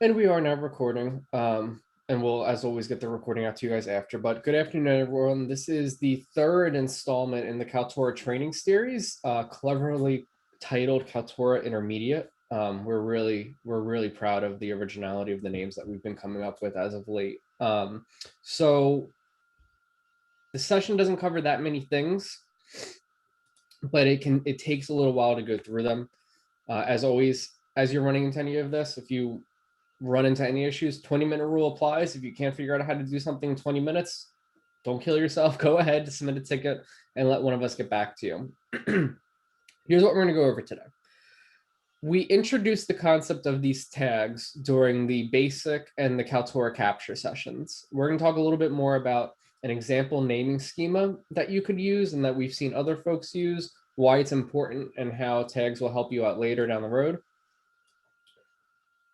And we are now recording. And we'll, as always, get the recording out to you guys after. But good afternoon, everyone. This is the third installment in the Kaltura training series, cleverly titled Kaltura Intermediate. We're really proud of the originality of the names that we've been coming up with as of late. So the session doesn't cover that many things, but it takes a little while to go through them. As always, as you're running into any of this, if you run into any issues, 20-minute rule applies. If you can't figure out how to do something in 20 minutes, don't kill yourself. Go ahead, submit a ticket, and let one of us get back to you. Here's what we're going to go over today. We introduced the concept of these tags during the basic and the Kaltura capture sessions. We're going to talk a little bit more about an example naming schema that you could use and that we've seen other folks use, why it's important, and how tags will help you out later down the road.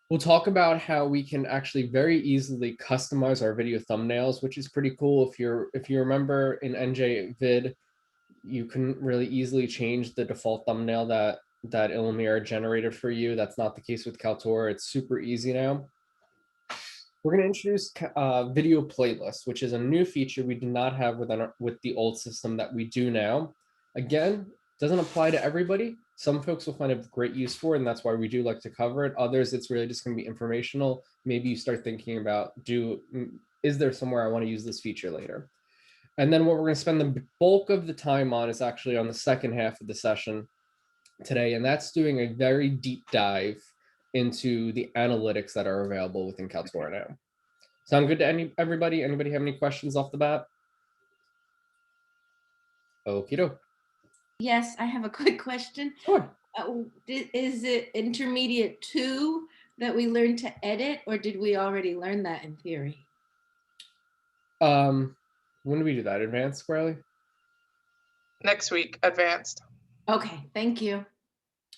We'll talk about how we can actually very easily customize our video thumbnails, which is pretty cool. If you remember in NJ Vid, you can really easily change the default thumbnail that Illumiere generated for you. That's not the case with Kaltura. It's super easy now. We're going to introduce video playlist, which is a new feature we did not have with the old system that we do now. Again, doesn't apply to everybody. Some folks will find it great use for it, and that's why we do like to cover it. Others, it's really just going to be informational. Maybe you start thinking about, is there somewhere I want to use this feature later? And then what we're going to spend the bulk of the time on is actually on the second half of the session today, and that's doing a very deep dive into the analytics that are available within Kaltura now. Sound good to everybody? Anybody have any questions off the bat? Okie doke. Yes, I have a quick question. Sure. Is it intermediate 2 that we learned to edit, or did we already learn that in theory? When do we do that? Advanced, Squarely? Next week, advanced. Okay, thank you.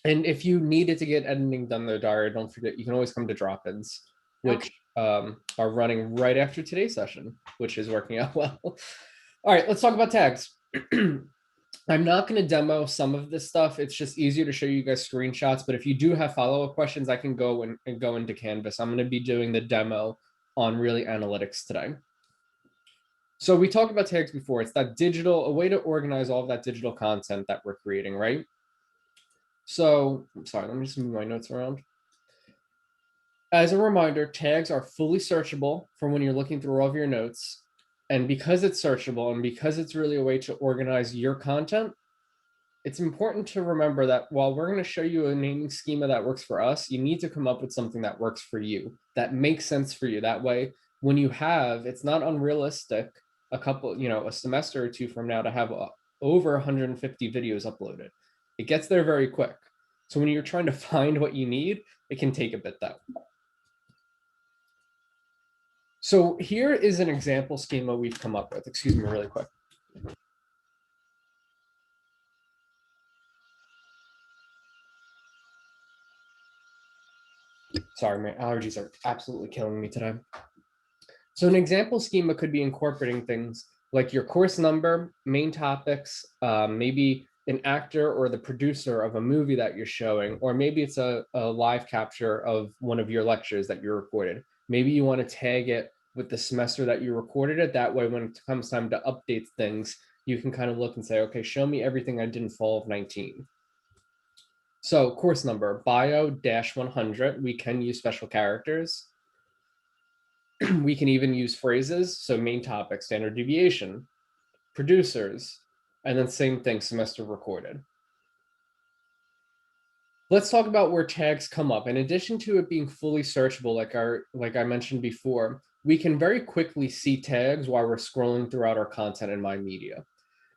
And if you needed to get editing done though, Daria, don't forget, you can always come to drop-ins, which are running right after today's session, which is working out well. All right, let's talk about tags. I'm not going to demo some of this stuff. It's just easier to show you guys screenshots. But if you do have follow-up questions, I can go and go into Canvas. I'm going to be doing the demo on really analytics today. So we talked about tags before. It's that a way to organize all of that digital content that we're creating, right? So I'm sorry, let me just move my notes around. As a reminder, tags are fully searchable from when you're looking through all of your notes. And because it's searchable and because it's really a way to organize your content, it's important to remember that while we're going to show you a naming schema that works for us, you need to come up with something that works for you, that makes sense for you. That way, when you have, it's not unrealistic, a semester or two from now to have over 150 videos uploaded. It gets there very quick. So when you're trying to find what you need, it can take a bit though. So here is an example schema we've come up with. Excuse me really quick. Sorry, my allergies are absolutely killing me today. So an example schema could be incorporating things like your course number, main topics, maybe an actor or the producer of a movie that you're showing, or maybe it's a live capture of one of your lectures that you recorded. Maybe you want to tag it with the semester that you recorded it. That way, when it comes time to update things, you can kind of look and say, okay, show me everything I did in fall of 19. So course number, bio-100, we can use special characters. We can even use phrases. So main topic, standard deviation, producers, and then same thing, semester recorded. Let's talk about where tags come up. In addition to it being fully searchable, like I mentioned before, we can very quickly see tags while we're scrolling throughout our content in My Media.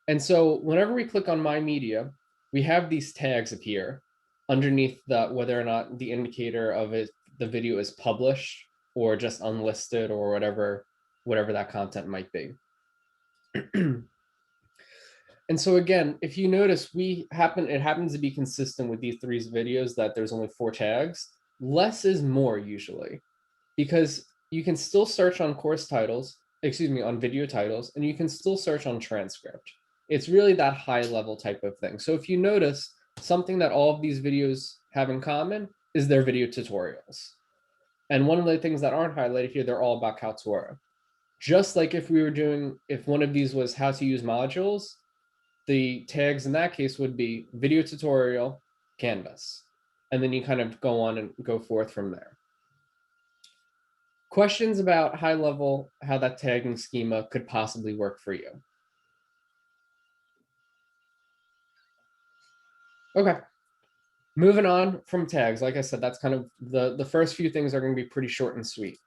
And so whenever we click on My Media, we have these tags appear underneath whether or not the indicator of the video is published or just unlisted or whatever that content might be. And so again, if you notice, it happens to be consistent with these 3 videos that there's only 4 tags. Less is more usually, because you can still search on on video titles, and you can still search on transcript. It's really that high level type of thing. So if you notice, something that all of these videos have in common is their video tutorials. And one of the things that aren't highlighted here, they're all about Kaltura. Just like if one of these was how to use modules, the tags in that case would be video tutorial, Canvas. And then you kind of go on and go forth from there. Questions about high level, how that tagging schema could possibly work for you. Okay. Moving on from tags, like I said, that's kind of the first few things are going to be pretty short and sweet.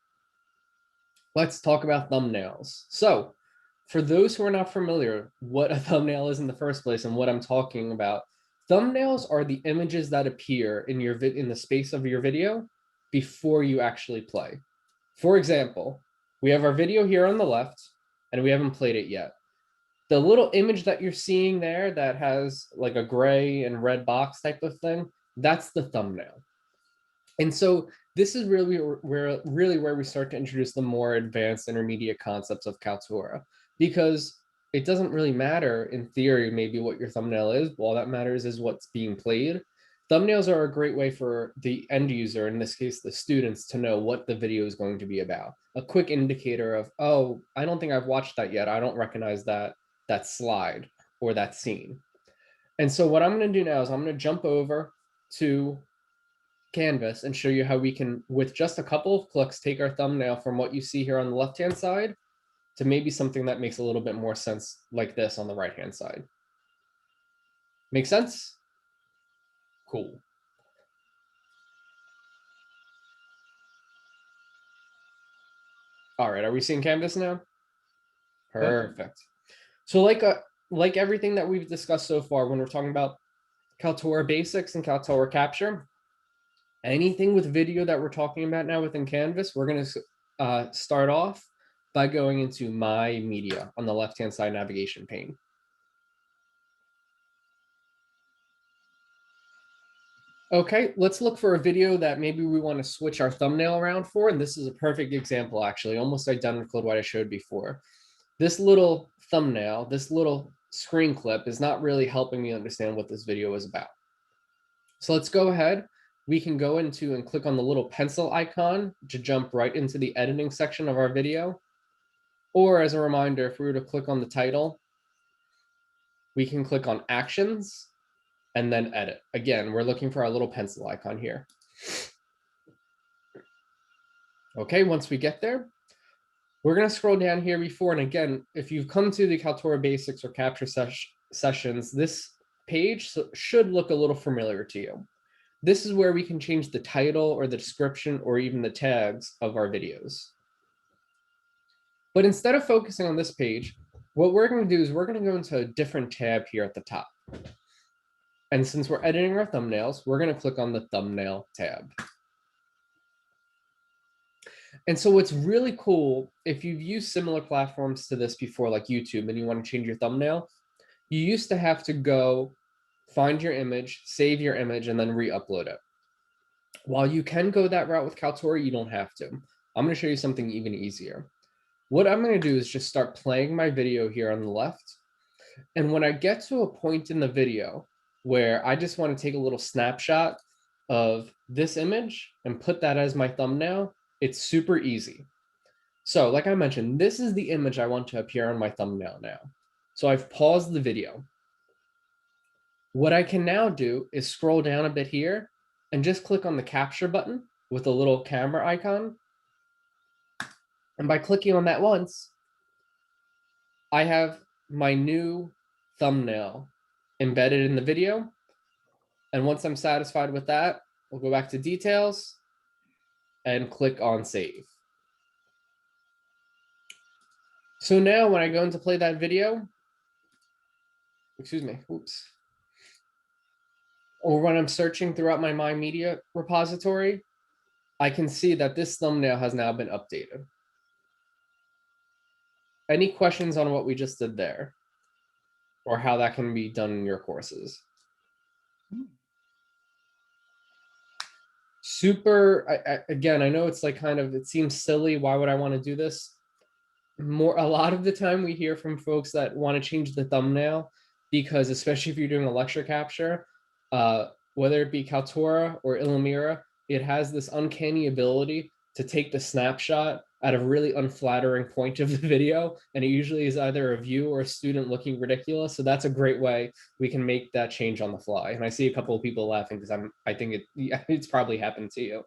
Let's talk about thumbnails. So for those who are not familiar, what a thumbnail is in the first place and what I'm talking about, thumbnails are the images that appear in the space of your video before you actually play. For example, we have our video here on the left and we haven't played it yet. The little image that you're seeing there that has like a gray and red box type of thing, that's the thumbnail. And so this is really where we start to introduce the more advanced intermediate concepts of Kaltura, because it doesn't really matter in theory maybe what your thumbnail is. All that matters is what's being played. Thumbnails are a great way for the end user, in this case the students, to know what the video is going to be about. A quick indicator of, oh, I don't think I've watched that yet. I don't recognize that slide or that scene. And so what I'm going to do now is I'm going to jump over to Canvas and show you how we can, with just a couple of clicks, take our thumbnail from what you see here on the left-hand side to maybe something that makes a little bit more sense like this on the right-hand side. Make sense? Cool. All right, are we seeing Canvas now? Perfect. So like everything that we've discussed so far, when we're talking about Kaltura basics and Kaltura capture, anything with video that we're talking about now within Canvas, we're going to start off by going into My Media on the left-hand side navigation pane. Okay, let's look for a video that maybe we want to switch our thumbnail around for. And this is a perfect example, actually, almost identical to what I showed before. This little thumbnail, this little screen clip is not really helping me understand what this video is about. So let's go ahead. We can go into and click on the little pencil icon to jump right into the editing section of our video. Or as a reminder, if we were to click on the title, we can click on Actions and then Edit. Again, we're looking for our little pencil icon here. Okay, once we get there, we're going to scroll down here before. And again, if you've come to the Kaltura Basics or Capture sessions, this page should look a little familiar to you. This is where we can change the title or the description or even the tags of our videos. But instead of focusing on this page, what we're going to do is we're going to go into a different tab here at the top. And since we're editing our thumbnails, we're going to click on the thumbnail tab. And so what's really cool, if you've used similar platforms to this before, like YouTube, and you want to change your thumbnail, you used to have to go find your image, save your image, and then re-upload it. While you can go that route with Kaltura, you don't have to. I'm going to show you something even easier. What I'm going to do is just start playing my video here on the left. And when I get to a point in the video where I just want to take a little snapshot of this image and put that as my thumbnail, it's super easy. So like I mentioned, this is the image I want to appear on my thumbnail now. So I've paused the video. What I can now do is scroll down a bit here and just click on the capture button with a little camera icon. And by clicking on that once, I have my new thumbnail embedded in the video. And once I'm satisfied with that, we'll go back to details and click on save. So now when I go in to play that video, excuse me, oops. Or when I'm searching throughout my Media repository, I can see that this thumbnail has now been updated. Any questions on what we just did there? Or how that can be done in your courses? Super, again, I know it's like kind of, it seems silly. Why would I want to do this? A lot of the time we hear from folks that want to change the thumbnail because, especially if you're doing a lecture capture, whether it be Kaltura or Illumira, it has this uncanny ability to take the snapshot at a really unflattering point of the video, and it usually is either a view or a student looking ridiculous. So that's a great way we can make that change on the fly. And I see a couple of people laughing because I think it's probably happened to you.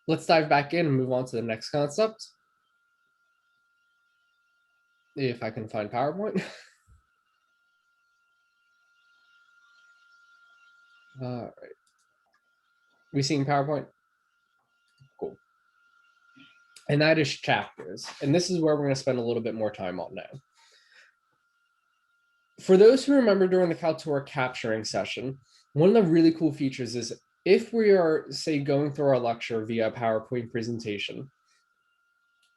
Let's dive back in and move on to the next concept. If I can find PowerPoint. All right. We seeing PowerPoint? Cool. And that is chapters. And this is where we're going to spend a little bit more time on now. For those who remember during the Kaltura capturing session, one of the really cool features is if we are, say, going through our lecture via PowerPoint presentation,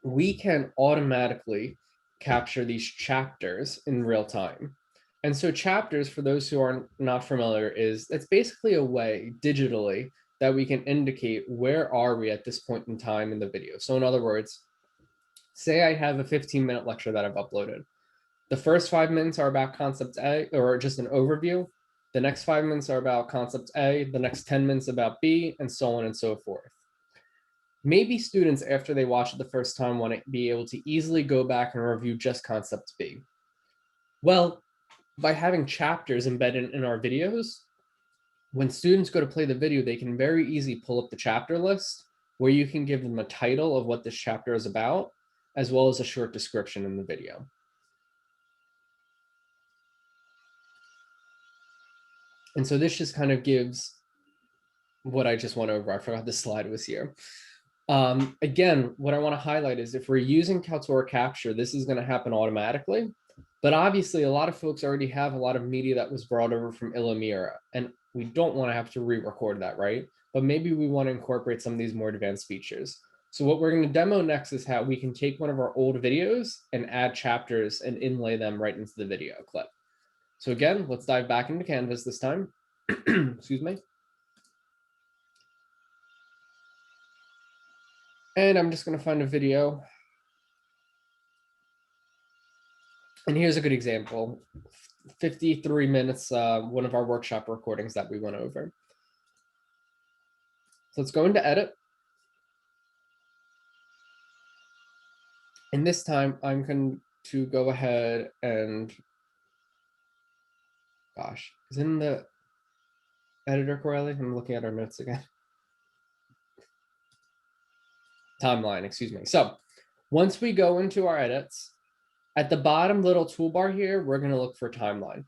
we can automatically capture these chapters in real time. And so chapters, for those who are not familiar, it's basically a way digitally that we can indicate where are we at this point in time in the video. So in other words, say I have a 15-minute lecture that I've uploaded. The first 5 minutes are about concept A, or just an overview. The next 5 minutes are about concept A, the next 10 minutes about B, and so on and so forth. Maybe students, after they watch it the first time, want to be able to easily go back and review just concept B. Well, by having chapters embedded in our videos, when students go to play the video, they can very easily pull up the chapter list where you can give them a title of what this chapter is about, as well as a short description in the video. And so this just kind of gives what I just went over. I forgot the slide was here. Again, what I want to highlight is if we're using Kaltura Capture, this is going to happen automatically. But obviously, a lot of folks already have a lot of media that was brought over from Illumira, and we don't want to have to re-record that, right? But maybe we want to incorporate some of these more advanced features. So what we're going to demo next is how we can take one of our old videos and add chapters and inlay them right into the video clip. So again, let's dive back into Canvas this time. Excuse me. And I'm just going to find a video. And here's a good example. 53 minutes, one of our workshop recordings that we went over. So let's go into edit. And this time I'm going to go ahead and, gosh, is in the editor Corelli? I'm looking at our notes again. Timeline, excuse me. So once we go into our edits, at the bottom little toolbar here, we're going to look for timeline.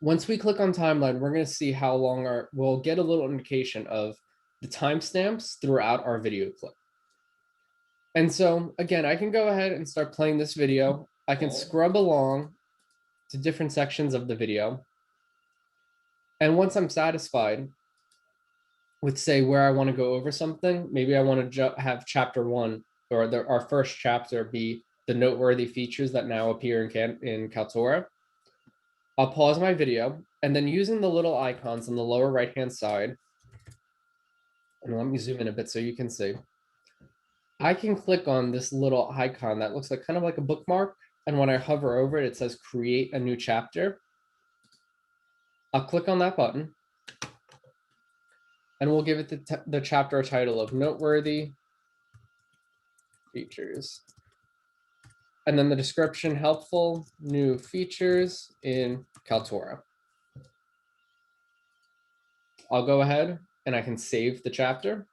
Once we click on timeline, we're going to see how long we'll get a little indication of the timestamps throughout our video clip. And so again, I can go ahead and start playing this video. I can scrub along to different sections of the video. And once I'm satisfied with, say, where I want to go over something, maybe I want to have chapter 1 or our first chapter be the noteworthy features that now appear in Kaltura. I'll pause my video, and then using the little icons on the lower right-hand side, and let me zoom in a bit so you can see, I can click on this little icon that looks like kind of like a bookmark, and when I hover over it, it says create a new chapter. I'll click on that button, and we'll give it the chapter title of Noteworthy Features. And then the description, helpful new features in Kaltura. I'll go ahead and I can save the chapter.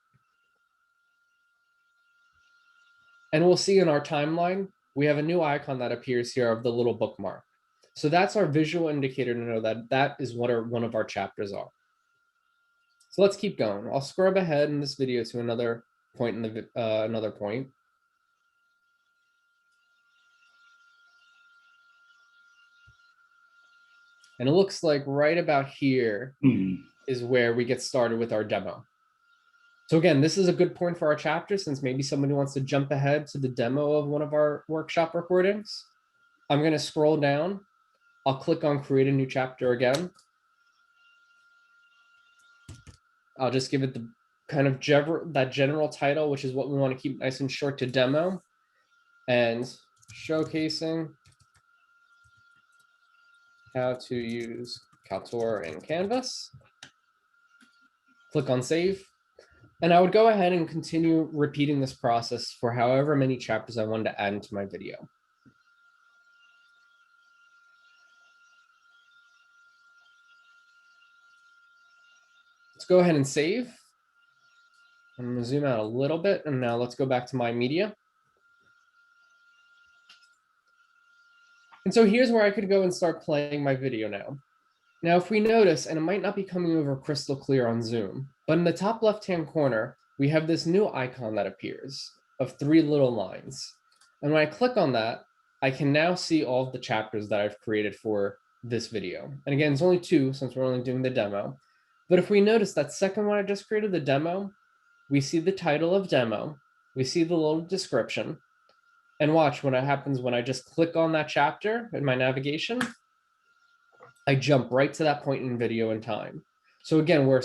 And we'll see in our timeline, we have a new icon that appears here of the little bookmark. So that's our visual indicator to know that that is what one of our chapters are. So let's keep going. I'll scrub ahead in this video to another point in the another point. And it looks like right about here is where we get started with our demo. So again, this is a good point for our chapter since maybe somebody wants to jump ahead to the demo of one of our workshop recordings. I'm going to scroll down. I'll click on create a new chapter again. I'll just give it the kind of that general title, which is what we want to keep nice and short to demo, and showcasing how to use Kaltura in Canvas. click on save. And I would go ahead and continue repeating this process for however many chapters I wanted to add into my video. Let's go ahead and save. I'm going to zoom out a little bit, and now let's go back to my media. And so here's where I could go and start playing my video now. Now, if we notice, and it might not be coming over crystal clear on Zoom, but in the top left-hand corner, we have this new icon that appears of 3 little lines. And when I click on that, I can now see all of the chapters that I've created for this video. And again, it's only 2 since we're only doing the demo. But if we notice that second one I just created, the demo, we see the title of demo, we see the little description, and watch what happens when I just click on that chapter in my navigation. I jump right to that point in video and time. So again, where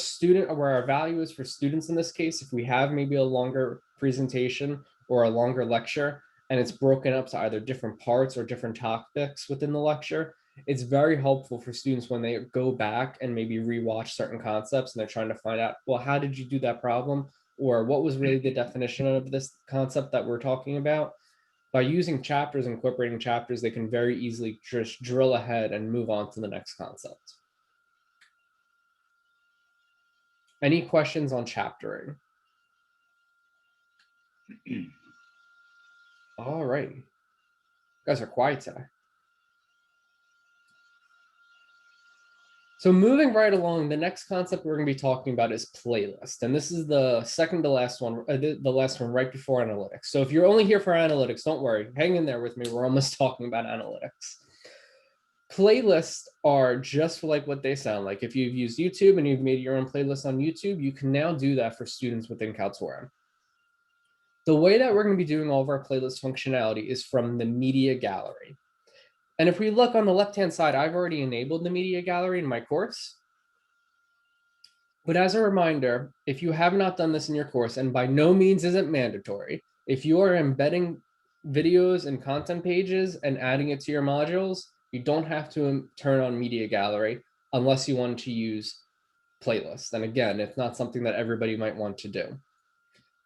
our value is for students in this case, if we have maybe a longer presentation or a longer lecture, and it's broken up to either different parts or different topics within the lecture, it's very helpful for students when they go back and maybe rewatch certain concepts and they're trying to find out, well, how did you do that problem? Or what was really the definition of this concept that we're talking about? By using chapters, incorporating chapters, they can very easily just drill ahead and move on to the next concept. Any questions on chaptering? All right. You guys are quiet today. So moving right along, the next concept we're going to be talking about is playlist. And this is the second to last one, the last one right before analytics. So if you're only here for analytics, don't worry, hang in there with me. We're almost talking about analytics. Playlists are just like what they sound like. If you've used YouTube and you've made your own playlist on YouTube, you can now do that for students within Kaltura. The way that we're going to be doing all of our playlist functionality is from the media gallery. And if we look on the left-hand side, I've already enabled the media gallery in my course. But as a reminder, if you have not done this in your course, and by no means isn't mandatory, if you are embedding videos and content pages and adding it to your modules, you don't have to turn on media gallery unless you want to use playlist. And again, it's not something that everybody might want to do.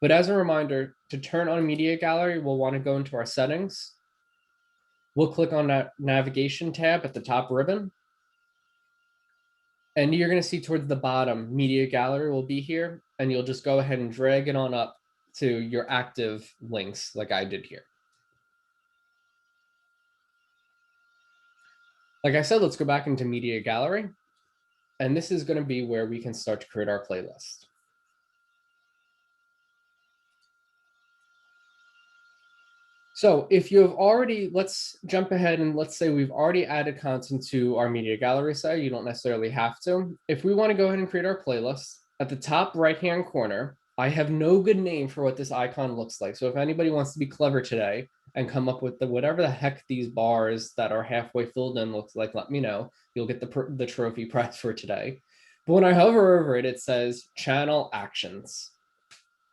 But as a reminder, to turn on media gallery, we'll want to go into our settings. We'll click on that navigation tab at the top ribbon. And you're going to see towards the bottom, media gallery will be here. And you'll just go ahead and drag it on up to your active links like I did here. Like I said, let's go back into media gallery. And this is going to be where we can start to create our playlist. So if you have already, let's jump ahead and let's say we've already added content to our media gallery site. You don't necessarily have to. If we want to go ahead and create our playlist, at the top right-hand corner, I have no good name for what this icon looks like. So if anybody wants to be clever today and come up with whatever the heck these bars that are halfway filled in looks like, let me know. You'll get the trophy prize for today. But when I hover over it, it says channel actions.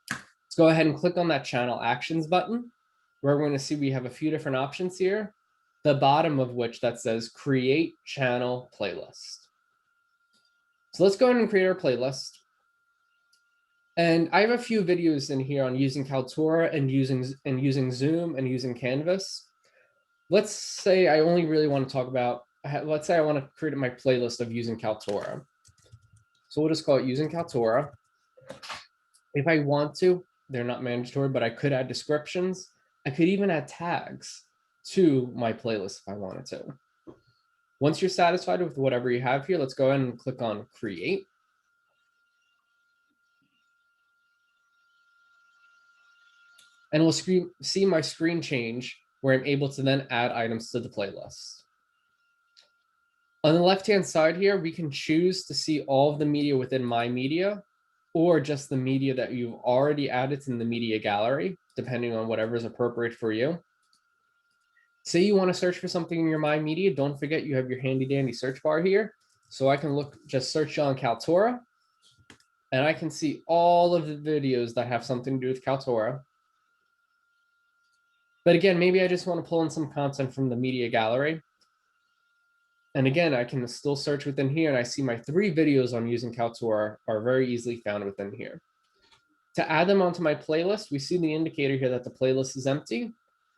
Let's go ahead and click on that channel actions button. We're going to see we have a few different options here, the bottom of which that says create channel playlist. So let's go ahead and create our playlist. And I have a few videos in here on using Kaltura and using Zoom and using Canvas. Let's say I only really want to talk about, let's say I want to create my playlist of using Kaltura. So we'll just call it using Kaltura. If I want to, they're not mandatory, but I could add descriptions. I could even add tags to my playlist if I wanted to. Once you're satisfied with whatever you have here, let's go ahead and click on create. And we'll see my screen change where I'm able to then add items to the playlist. On the left-hand side here, we can choose to see all of the media within my media or just the media that you've already added in the media gallery, depending on whatever is appropriate for you. Say you want to search for something in your My Media, don't forget you have your handy dandy search bar here. So I can just search on Kaltura, and I can see all of the videos that have something to do with Kaltura. But again, maybe I just want to pull in some content from the media gallery. And again, I can still search within here, and I see my 3 videos on using Kaltura are very easily found within here. To add them onto my playlist, we see the indicator here that the playlist is empty.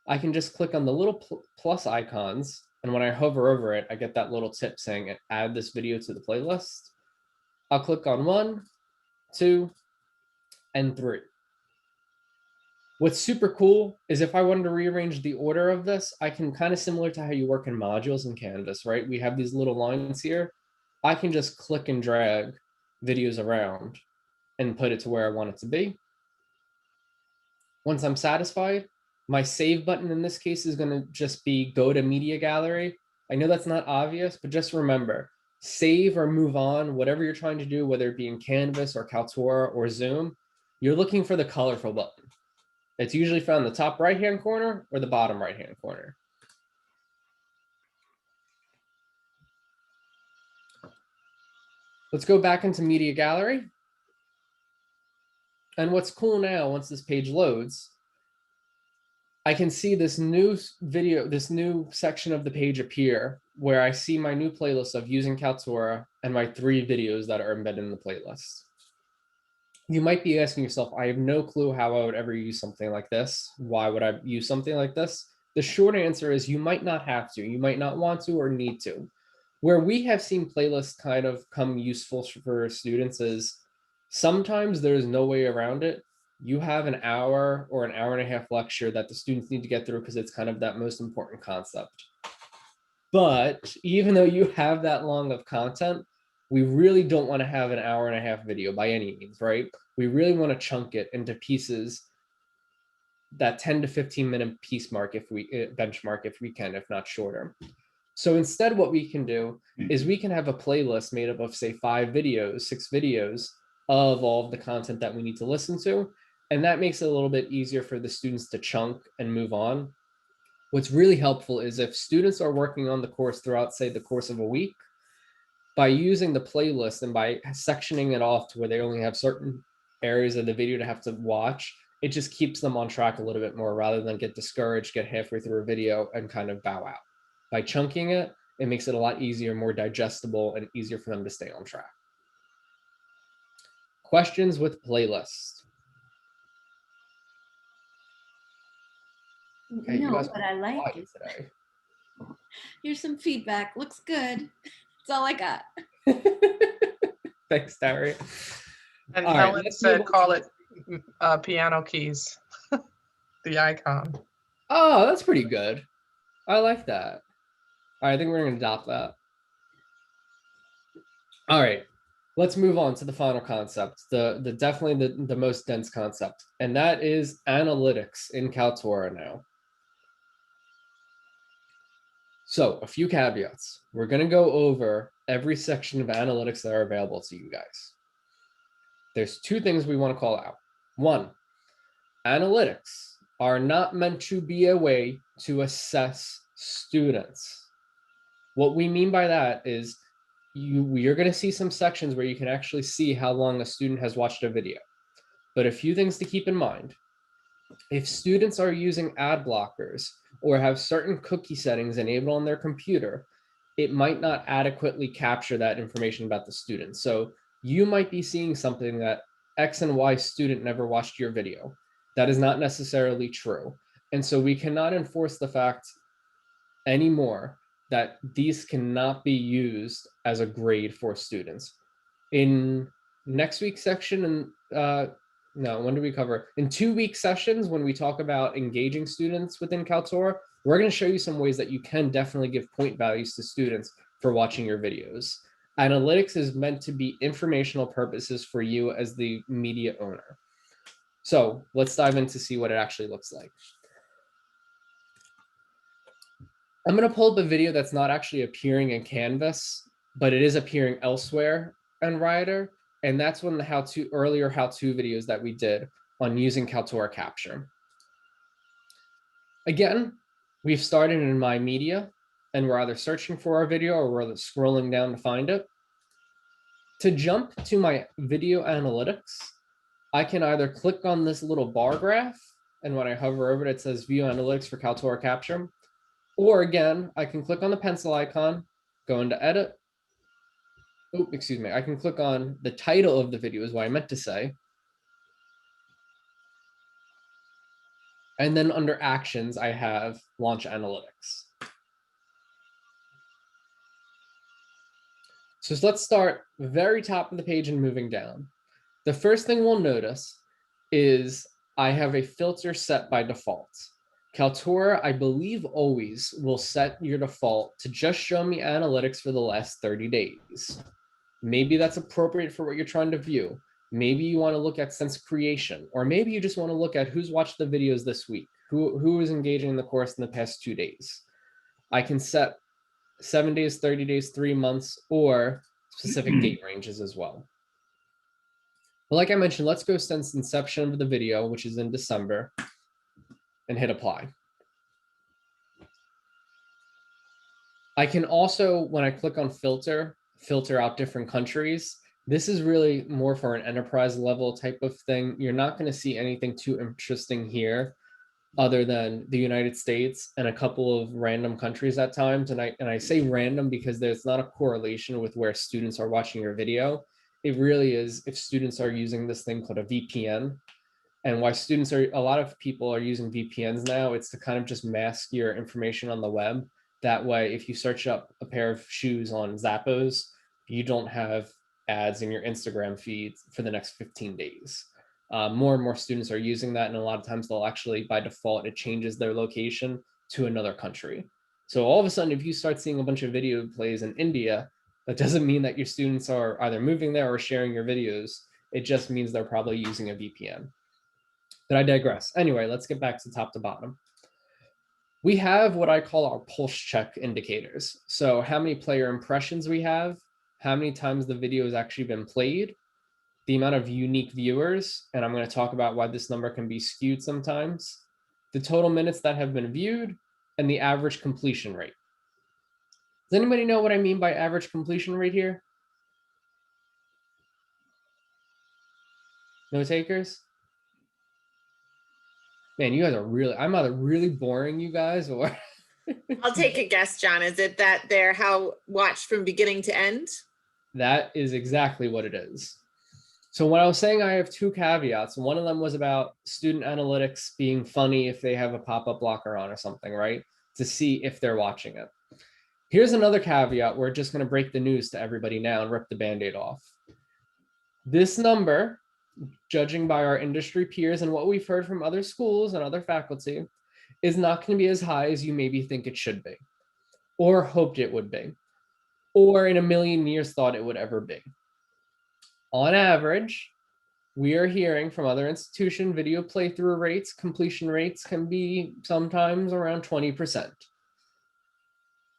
I can just click on the little plus icons, and when I hover over it, I get that little tip saying add this video to the playlist. I'll click on 1, 2, and 3. What's super cool is if I wanted to rearrange the order of this, I can kind of similar to how you work in modules in Canvas, right? We have these little lines here. I can just click and drag videos around and put it to where I want it to be. Once I'm satisfied, my save button in this case is going to just be go to media gallery. I know that's not obvious, but just remember, save or move on, whatever you're trying to do, whether it be in Canvas or Kaltura or Zoom, you're looking for the colorful button. It's usually found in the top right-hand corner or the bottom right-hand corner. Let's go back into media gallery. And what's cool now, once this page loads, I can see this new video, this new section of the page appear where I see my new playlist of using Kaltura and my 3 videos that are embedded in the playlist. You might be asking yourself, I have no clue how I would ever use something like this. Why would I use something like this? The short answer is you might not have to. You might not want to or need to. Where we have seen playlists kind of come useful for students is sometimes there's no way around it. You have an hour or an hour and a half lecture that the students need to get through because it's kind of that most important concept. But even though you have that long of content, we really don't want to have an hour and a half video by any means, right? We really want to chunk it into pieces, that 10 to 15 minute piece mark if we benchmark if we can, if not shorter. So instead what we can do is we can have a playlist made up of say 5 videos, 6 videos of all of the content that we need to listen to. And that makes it a little bit easier for the students to chunk and move on. What's really helpful is if students are working on the course throughout, say, the course of a week, by using the playlist and by sectioning it off to where they only have certain areas of the video to have to watch, it just keeps them on track a little bit more rather than get discouraged, get halfway through a video and kind of bow out. By chunking it, it makes it a lot easier, more digestible, and easier for them to stay on track. Questions with playlist. Okay, no, but I like it. Today. Here's some feedback. Looks good. That's all I got. Thanks, Terry. And All Helen right, said call it piano keys, the icon. Oh, that's pretty good. I like that. All right, I think we're going to adopt that. All right, let's move on to the final concept, definitely the most dense concept, and that is analytics in Kaltura now. So a few caveats. We're going to go over every section of analytics that are available to you guys. There's 2 things we want to call out. 1, analytics are not meant to be a way to assess students. What we mean by that is you're going to see some sections where you can actually see how long a student has watched a video. But a few things to keep in mind. If students are using ad blockers or have certain cookie settings enabled on their computer, it might not adequately capture that information about the student. So you might be seeing something that X and Y student never watched your video. That is not necessarily true. And so we cannot enforce the fact anymore that these cannot be used as a grade for students. In next week's section, and no, when do we cover? In 2-week sessions, when we talk about engaging students within Kaltura, we're going to show you some ways that you can definitely give point values to students for watching your videos. Analytics is meant to be informational purposes for you as the media owner. So let's dive in to see what it actually looks like. I'm going to pull up a video that's not actually appearing in Canvas, but it is appearing elsewhere in Writer. And that's one of the earlier how-to videos that we did on using Kaltura Capture. Again, we've started in My Media, and we're either searching for our video or we're scrolling down to find it. To jump to my video analytics, I can either click on this little bar graph, and when I hover over it, it says View Analytics for Kaltura Capture. Or again, I can click on the pencil icon, go into edit. Oh, excuse me. I can click on the title of the video is what I meant to say. And then under actions, I have launch analytics. So let's start very top of the page and moving down. The first thing we'll notice is I have a filter set by default. Kaltura, I believe, always will set your default to just show me analytics for the last 30 days. Maybe that's appropriate for what you're trying to view. Maybe you want to look at since creation, or maybe you just want to look at who's watched the videos this week, who is engaging in the course in the past 2 days. I can set 7 days, 30 days, 3 months, or specific date ranges as well. But like I mentioned, let's go since inception of the video, which is in December, and hit apply. I can also, when I click on filter out different countries. This is really more for an enterprise level type of thing. You're not going to see anything too interesting here other than the United States and a couple of random countries at times. And I say random because there's not a correlation with where students are watching your video. It really is if students are using this thing called a VPN. And why a lot of people are using VPNs now, it's to kind of just mask your information on the web. That way, if you search up a pair of shoes on Zappos, you don't have ads in your Instagram feed for the next 15 days. More and more students are using that, and a lot of times they'll actually, by default, it changes their location to another country. So all of a sudden, if you start seeing a bunch of video plays in India, that doesn't mean that your students are either moving there or sharing your videos. It just means they're probably using a VPN. But I digress. Anyway, let's get back to top to bottom. We have what I call our pulse check indicators. So how many player impressions we have, how many times the video has actually been played, the amount of unique viewers, and I'm going to talk about why this number can be skewed sometimes, the total minutes that have been viewed, and the average completion rate. Does anybody know what I mean by average completion rate here? No takers? Man, you guys are really, I'm either really boring you guys or... I'll take a guess, John. Is it that they're watched from beginning to end? That is exactly what it is. So when I was saying I have 2 caveats, one of them was about student analytics being funny if they have a pop-up blocker on or something, right? To see if they're watching it. Here's another caveat. We're just going to break the news to everybody now and rip the Band-Aid off. This number, judging by our industry peers and what we've heard from other schools and other faculty, is not going to be as high as you maybe think it should be, or hoped it would be, or in a million years thought it would ever be. On average, we are hearing from other institution video playthrough rates, completion rates can be sometimes around 20%.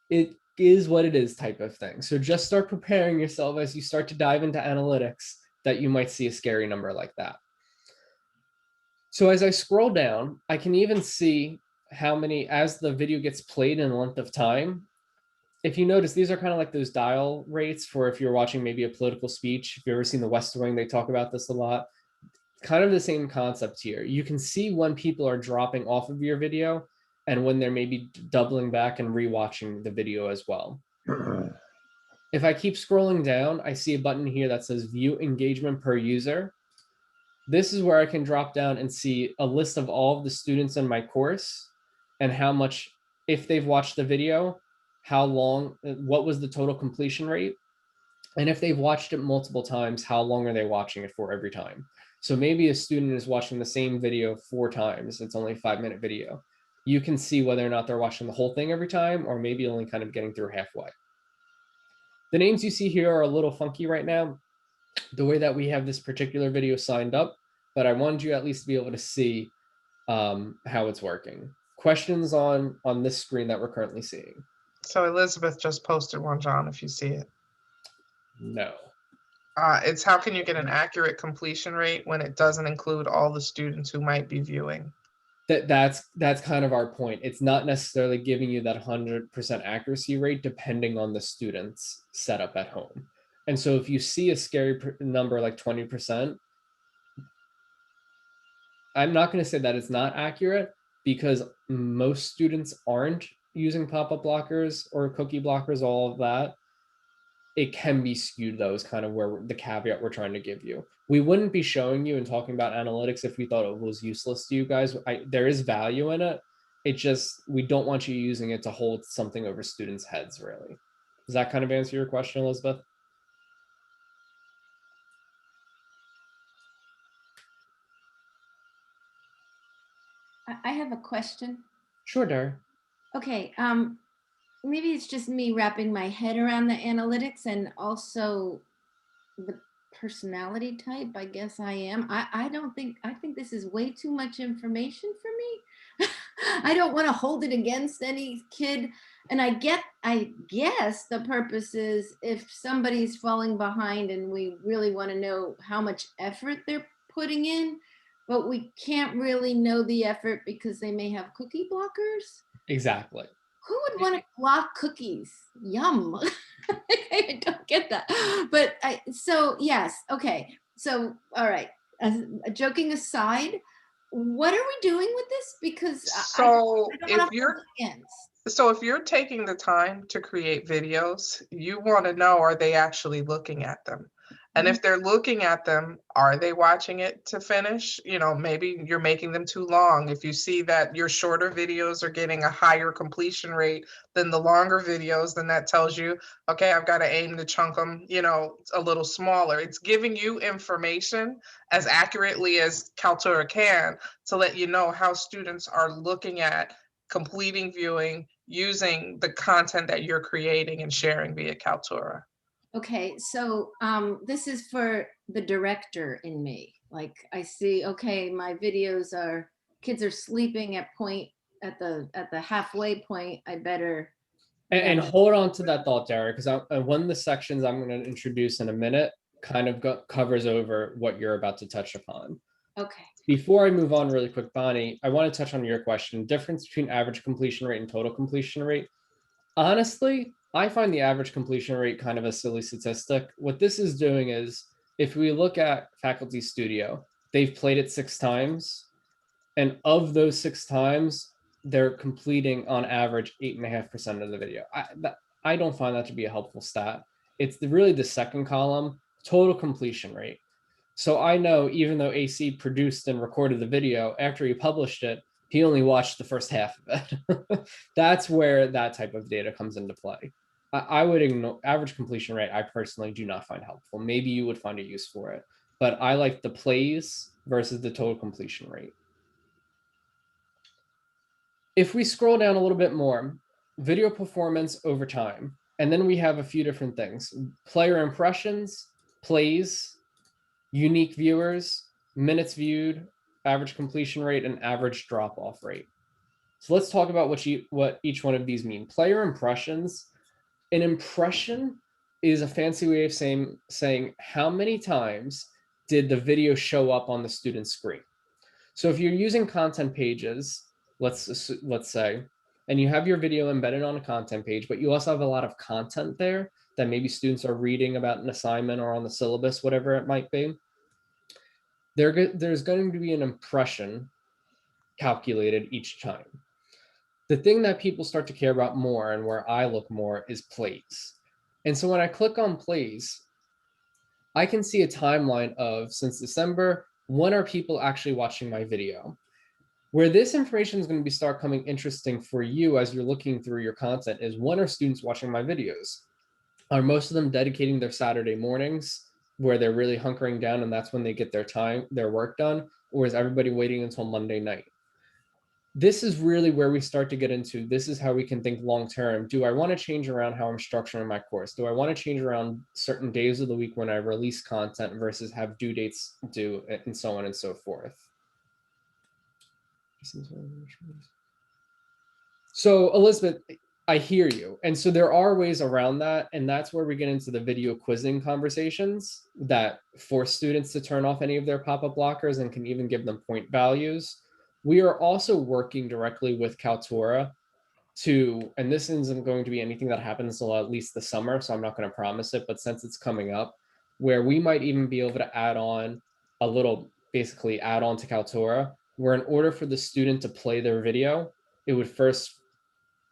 It is what it is type of thing. So just start preparing yourself as you start to dive into analytics that you might see a scary number like that. So as I scroll down, I can even see how many, as the video gets played in a length of time. If you notice, these are kind of like those dial rates for if you're watching maybe a political speech. If you've ever seen The West Wing, they talk about this a lot. Kind of the same concept here. You can see when people are dropping off of your video and when they're maybe doubling back and rewatching the video as well. If I keep scrolling down, I see a button here that says view engagement per user. This is where I can drop down and see a list of all of the students in my course and how much, if they've watched the video, how long, what was the total completion rate? And if they've watched it multiple times, how long are they watching it for every time? So maybe a student is watching the same video 4 times. It's only a 5-minute video. You can see whether or not they're watching the whole thing every time, or maybe only kind of getting through halfway. The names you see here are a little funky right now, the way that we have this particular video signed up, but I wanted you at least to be able to see how it's working. Questions on this screen that we're currently seeing? So Elizabeth just posted one, John, if you see it. No. It's how can you get an accurate completion rate when it doesn't include all the students who might be viewing? That's kind of our point. It's not necessarily giving you that 100% accuracy rate depending on the student's setup at home. And so if you see a scary number like 20%, I'm not going to say that it's not accurate because most students aren't using pop-up blockers or cookie blockers, all of that, it can be skewed though, is kind of where the caveat we're trying to give you. We wouldn't be showing you and talking about analytics if we thought it was useless to you guys. There is value in it. It just, we don't want you using it to hold something over students' heads, really. Does that kind of answer your question, Elizabeth? I have a question. Sure, Dar. Okay, maybe it's just me wrapping my head around the analytics and also the personality type. I guess I am. I think this is way too much information for me. I don't want to hold it against any kid. And I guess the purpose is if somebody's falling behind and we really want to know how much effort they're putting in, but we can't really know the effort because they may have cookie blockers. Exactly. Who would want to block cookies? Yum. I don't get that. But so yes, okay. So all right. Joking aside, what are we doing with this? Because So I don't if want to you're hold it against. so if you're taking the time to create videos, you want to know, are they actually looking at them? And if they're looking at them, are they watching it to finish? You know, maybe you're making them too long. If you see that your shorter videos are getting a higher completion rate than the longer videos, then that tells you, okay, I've got to aim to chunk them, you know, a little smaller. It's giving you information as accurately as Kaltura can to let you know how students are looking at completing viewing using the content that you're creating and sharing via Kaltura. Okay, so this is for the director in me. Like I see, okay, my videos are kids are sleeping at the halfway point. I better. And hold on to that thought, Derek, because one of the sections I'm going to introduce in a minute kind of covers over what you're about to touch upon. Okay. Before I move on really quick, Bonnie, I want to touch on your question, difference between average completion rate and total completion rate. Honestly, I find the average completion rate kind of a silly statistic. What this is doing is, if we look at Faculty Studio, they've played it 6 times. And of those 6 times, they're completing on average 8.5% of the video. I don't find that to be a helpful stat. It's really the second column, total completion rate. So I know even though AC produced and recorded the video, after he published it, he only watched the first half of it. That's where that type of data comes into play. I would ignore average completion rate. I personally do not find helpful. Maybe you would find a use for it, but I like the plays versus the total completion rate. If we scroll down a little bit more, video performance over time, and then we have a few different things: player impressions, plays, unique viewers, minutes viewed, average completion rate, and average drop-off rate. So let's talk about what each one of these mean. Player impressions. An impression is a fancy way of saying how many times did the video show up on the student's screen. So if you're using content pages, let's say, and you have your video embedded on a content page, but you also have a lot of content there that maybe students are reading about an assignment or on the syllabus, whatever it might be, there's going to be an impression calculated each time. The thing that people start to care about more, and where I look more, is plays. And so when I click on plays, I can see a timeline of, since December, when are people actually watching my video? Where this information is going to start coming interesting for you as you're looking through your content is, when are students watching my videos? Are most of them dedicating their Saturday mornings where they're really hunkering down and that's when they get their work done? Or is everybody waiting until Monday night? This is really where we start to get into, this is how we can think long-term. Do I want to change around how I'm structuring my course? Do I want to change around certain days of the week when I release content versus have due dates due, and so on and so forth? So Elizabeth, I hear you. And so there are ways around that. And that's where we get into the video quizzing conversations that force students to turn off any of their pop-up blockers and can even give them point values. We are also working directly with Kaltura to, and this isn't going to be anything that happens until at least the summer, so I'm not going to promise it, but since it's coming up, where we might even be able to add on a little, basically add on to Kaltura, where in order for the student to play their video, it would first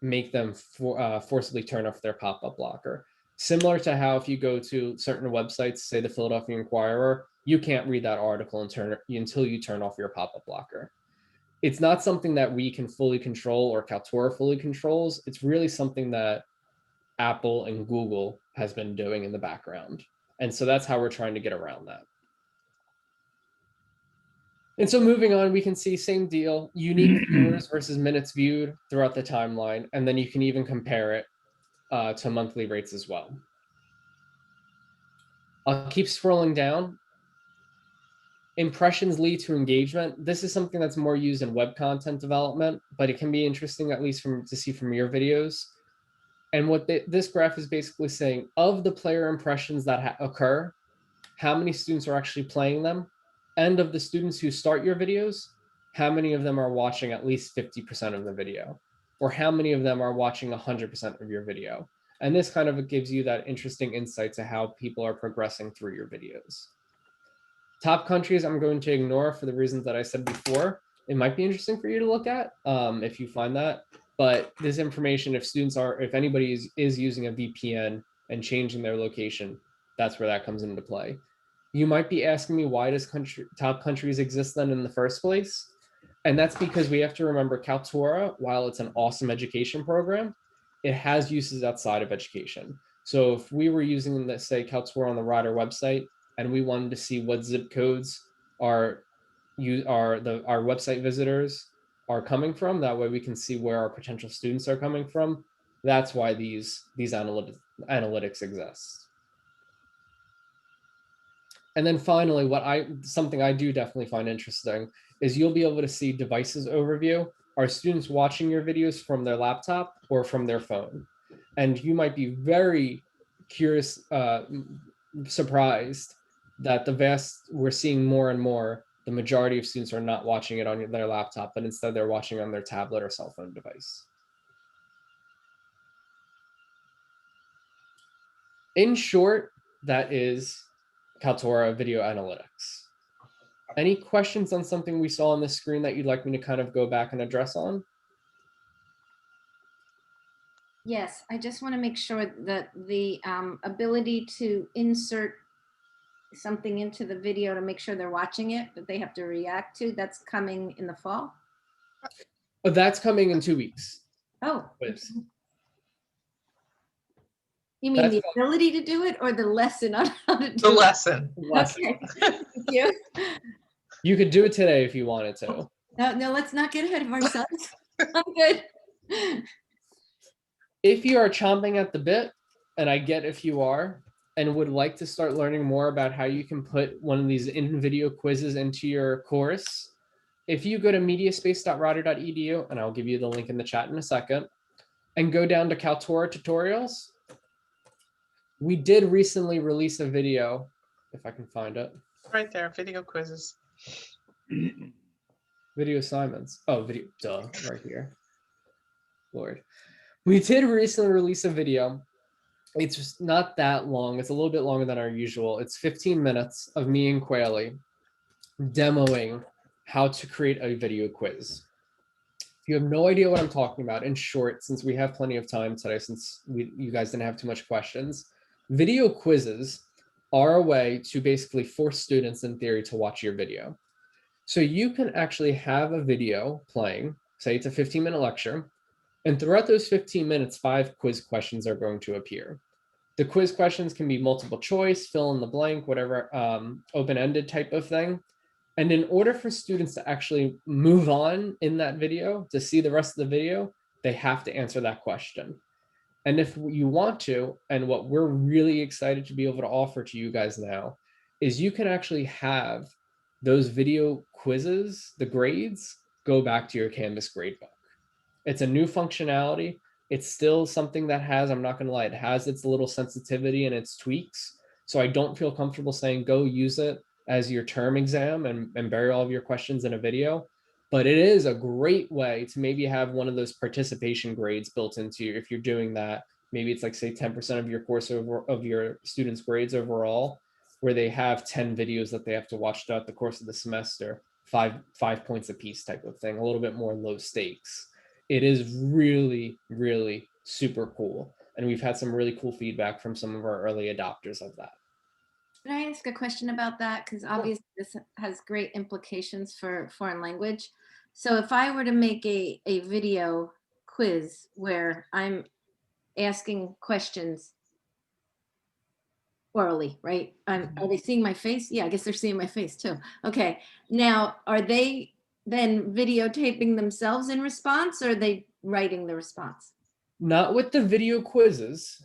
make them forcibly turn off their pop-up blocker. Similar to how if you go to certain websites, say the Philadelphia Inquirer, you can't read that article until you turn off your pop-up blocker. It's not something that we can fully control or Kaltura fully controls. It's really something that Apple and Google has been doing in the background. And so that's how we're trying to get around that. And so moving on, we can see same deal, unique viewers versus minutes viewed throughout the timeline. And then you can even compare it to monthly rates as well. I'll keep scrolling down. Impressions lead to engagement. This is something that's more used in web content development, but it can be interesting, at least to see from your videos. And what this graph is basically saying, of the player impressions that occur, how many students are actually playing them? And of the students who start your videos, how many of them are watching at least 50% of the video? Or how many of them are watching 100% of your video? And this kind of gives you that interesting insight to how people are progressing through your videos. Top countries I'm going to ignore for the reasons that I said before. It might be interesting for you to look at if you find that. But this information, if anybody is using a VPN and changing their location, that's where that comes into play. You might be asking me, why does top countries exist then in the first place? And that's because we have to remember Kaltura, while it's an awesome education program, it has uses outside of education. So if we were using, let's say, Kaltura on the Rider website, and we wanted to see what zip codes our website visitors are coming from, that way we can see where our potential students are coming from. That's why these analytics exist. And then finally, something I do definitely find interesting is you'll be able to see devices overview. Are students watching your videos from their laptop or from their phone? And you might be very curious, surprised that we're seeing more and more, the majority of students are not watching it on their laptop, but instead they're watching on their tablet or cell phone device. In short, that is Kaltura video analytics. Any questions on something we saw on the screen that you'd like me to kind of go back and address on? Yes, I just want to make sure that the ability to insert something into the video to make sure they're watching it, that they have to react to, that's coming in the fall? But that's coming in 2 weeks. Oh. Please. You mean That's the ability to do it or the lesson on how to do it? The lesson. Okay, thank you. You could do it today if you wanted to. No, let's not get ahead of ourselves. I'm good. If you are chomping at the bit, and I get if you are, and would like to start learning more about how you can put one of these in-video quizzes into your course, if you go to mediaspace.rider.edu, and I'll give you the link in the chat in a second, and go down to Kaltura tutorials, we did recently release a video, if I can find it. Right there, video quizzes. Video assignments. Oh, video, duh, right here. Lord. We did recently release a video. It's just not that long. It's a little bit longer than our usual. It's 15 minutes of me and Quayle demoing how to create a video quiz. If you have no idea what I'm talking about, in short, since we have plenty of time today, since you guys didn't have too much questions, video quizzes are a way to basically force students in theory to watch your video. So you can actually have a video playing, say it's a 15-minute lecture, and throughout those 15 minutes, 5 quiz questions are going to appear. The quiz questions can be multiple choice, fill in the blank, whatever, open-ended type of thing. And in order for students to actually move on in that video, to see the rest of the video, they have to answer that question. And if you want to, and what we're really excited to be able to offer to you guys now, is you can actually have those video quizzes, the grades, go back to your Canvas gradebook. It's a new functionality. It's still something that has, I'm not going to lie, it has its little sensitivity and its tweaks. So I don't feel comfortable saying go use it as your term exam and bury all of your questions in a video. But it is a great way to maybe have one of those participation grades built into you. If you're doing that, maybe it's like, say, 10% of your course of your students' grades overall, where they have 10 videos that they have to watch throughout the course of the semester, five points a piece type of thing, a little bit more low stakes. it is really, really super cool. And we've had some really cool feedback from some of our early adopters of that. Can I ask a question about that? Because obviously this has great implications for foreign language. So if I were to make a video quiz where I'm asking questions orally, right? Are they seeing my face? Yeah, I guess they're seeing my face too. Okay. Now, are they then videotaping themselves in response, or are they writing the response? Not with the video quizzes.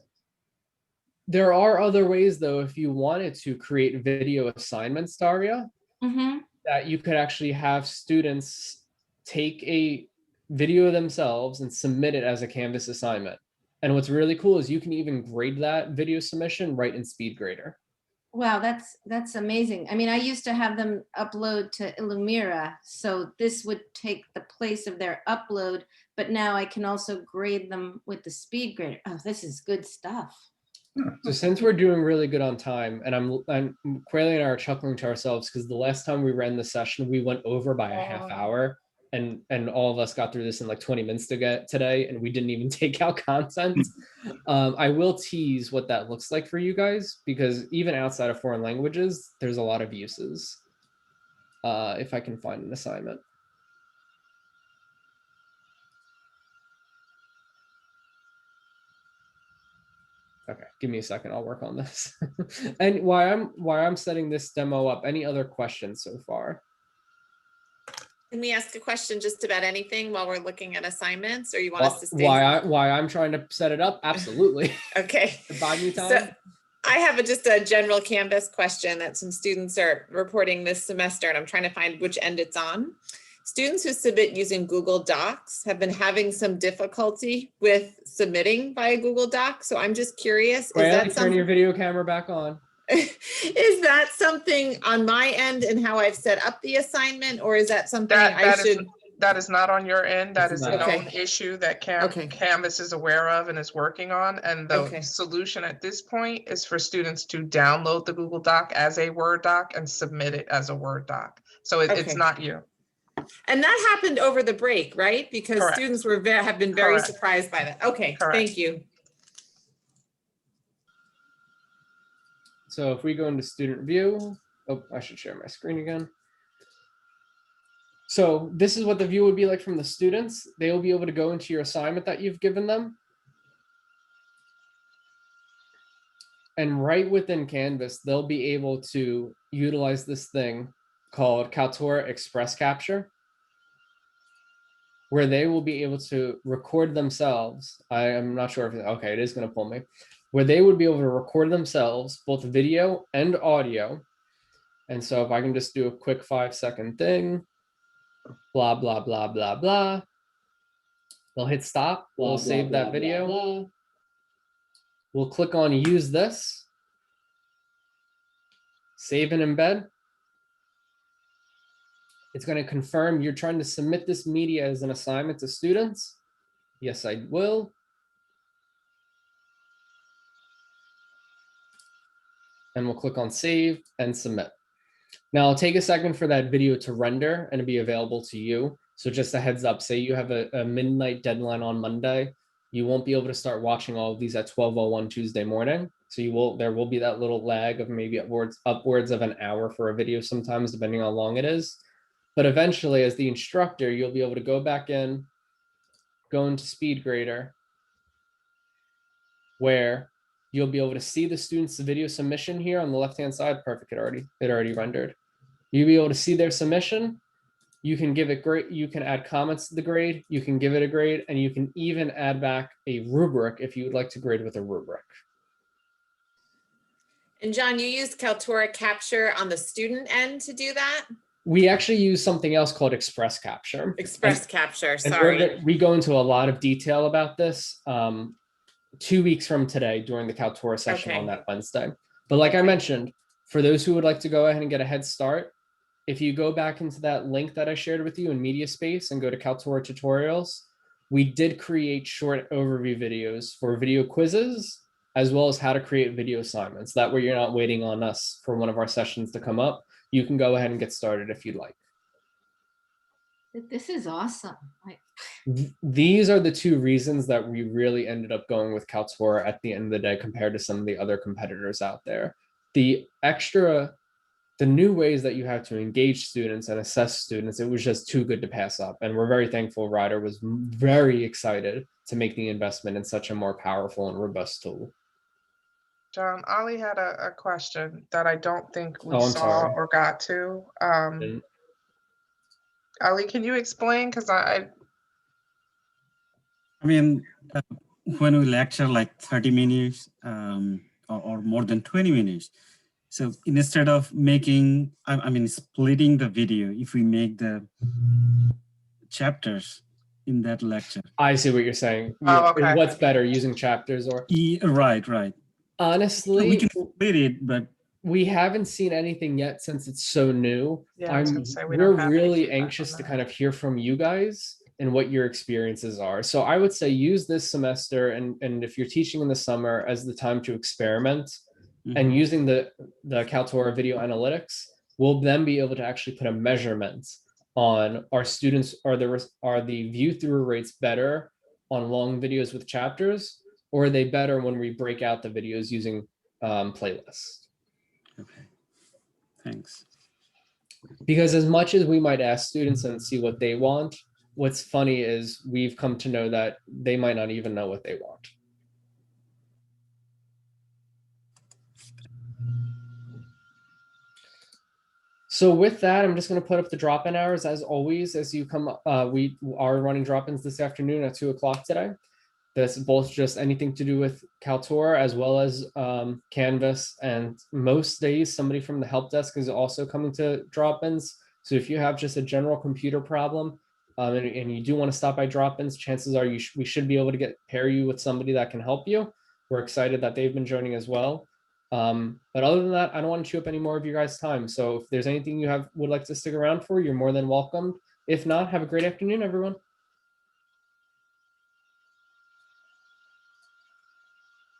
There are other ways, though, if you wanted to create video assignments, Daria, Mm-hmm. that you could actually have students take a video themselves and submit it as a Canvas assignment. And what's really cool is you can even grade that video submission right in SpeedGrader. Wow, that's amazing. I mean, I used to have them upload to Illumira, so this would take the place of their upload, but now I can also grade them with the SpeedGrader. Oh, this is good stuff. So since we're doing really good on time, and I'm Quayle and I are chuckling to ourselves because the last time we ran the session, we went over by a half hour, and all of us got through this in like 20 minutes to get today, and we didn't even take out content. I will tease what that looks like for you guys, because even outside of foreign languages, there's a lot of uses. If I can find an assignment. Okay, give me a second. I'll work on this. And while I'm setting this demo up, any other questions so far? Can we ask a question just about anything while we're looking at assignments, or you want us to stay? Why I'm trying to set it up? Absolutely. Okay. Buy me time. So I have just a general Canvas question that some students are reporting this semester, and I'm trying to find which end it's on. Students who submit using Google Docs have been having some difficulty with submitting via Google Docs. So I'm just curious, Turn your video camera back on. Is that something on my end and how I've set up the assignment, or is that something that is not on your end? That is a known Okay. issue that Okay. Canvas is aware of and is working on. And the Okay. solution at this point is for students to download the Google Doc as a Word doc and submit it as a Word doc. So it's Okay. not you. And that happened over the break, right? Because Correct. students have been very Correct. surprised by that. Okay, Correct. thank you. So if we go into student view, oh, I should share my screen again. So this is what the view would be like from the students. They will be able to go into your assignment that you've given them. And right within Canvas, they'll be able to utilize this thing called Kaltura Express Capture, where they will be able to record themselves. I am not sure if, okay, it is going to pull me, where they would be able to record themselves, both video and audio. And so if I can just do a quick 5-second thing, blah, blah, blah, blah, blah. They'll hit stop. We'll save that video. We'll click on use this. Save and embed. It's going to confirm you're trying to submit this media as an assignment to students. Yes, I will. And we'll click on save and submit. Now it'll take a second for that video to render and to be available to you. So just a heads up, say you have a midnight deadline on Monday, you won't be able to start watching all of these at 12:01 Tuesday morning. So there will be that little lag of maybe upwards of an hour for a video sometimes, depending on how long it is. But eventually, as the instructor, you'll be able to go back in, go into SpeedGrader, where you'll be able to see the student's video submission here on the left-hand side. Perfect, it already rendered. You'll be able to see their submission. You can give it grade, you can add comments to the grade, you can give it a grade, and you can even add back a rubric if you would like to grade with a rubric. And John, you used Kaltura Capture on the student end to do that? We actually use something else called Express Capture. Express Capture, sorry. We go into a lot of detail about this 2 weeks from today during the Kaltura session on that Wednesday. But like I mentioned, for those who would like to go ahead and get a head start, if you go back into that link that I shared with you in MediaSpace and go to Kaltura tutorials, we did create short overview videos for video quizzes, as well as how to create video assignments. That way you're not waiting on us for one of our sessions to come up. You can go ahead and get started if you'd like. This is awesome. These are the two reasons that we really ended up going with Kaltura at the end of the day compared to some of the other competitors out there. The new ways that you have to engage students and assess students, it was just too good to pass up. And we're very thankful Ryder was very excited to make the investment in such a more powerful and robust tool. John, Ali had a question that I don't think we Oh, I'm saw sorry. or got to. And Ali, can you explain? Because I mean, when we lecture like 30 minutes or more than 20 minutes, so instead of making, I mean, splitting the video, if we make the chapters in that lecture. I see what you're saying. Oh, okay. What's better, using chapters or? Right. Honestly, we can split it, but we haven't seen anything yet since it's so new. Yeah, I was gonna say, we don't We're have any really feedback on anxious to that. kind of hear from you guys and what your experiences are. So I would say use this semester and if you're teaching in the summer as the time to experiment and using the Kaltura video analytics, we'll then be able to actually put a measurement on our students. Are the view through rates better on long videos with chapters, or are they better when we break out the videos using playlists? Okay, thanks. Because as much as we might ask students and see what they want, what's funny is we've come to know that they might not even know what they want. So with that, I'm just going to put up the drop-in hours as always. As you come, we are running drop-ins this afternoon at 2 o'clock today. That's both just anything to do with Kaltura as well as Canvas. And most days, somebody from the help desk is also coming to drop-ins. So if you have just a general computer problem and you do want to stop by drop-ins, chances are we should be able to pair you with somebody that can help you. We're excited that they've been joining as well. But other than that, I don't want to chew up any more of your guys' time. So if there's anything you would like to stick around for, you're more than welcome. If not, have a great afternoon, everyone.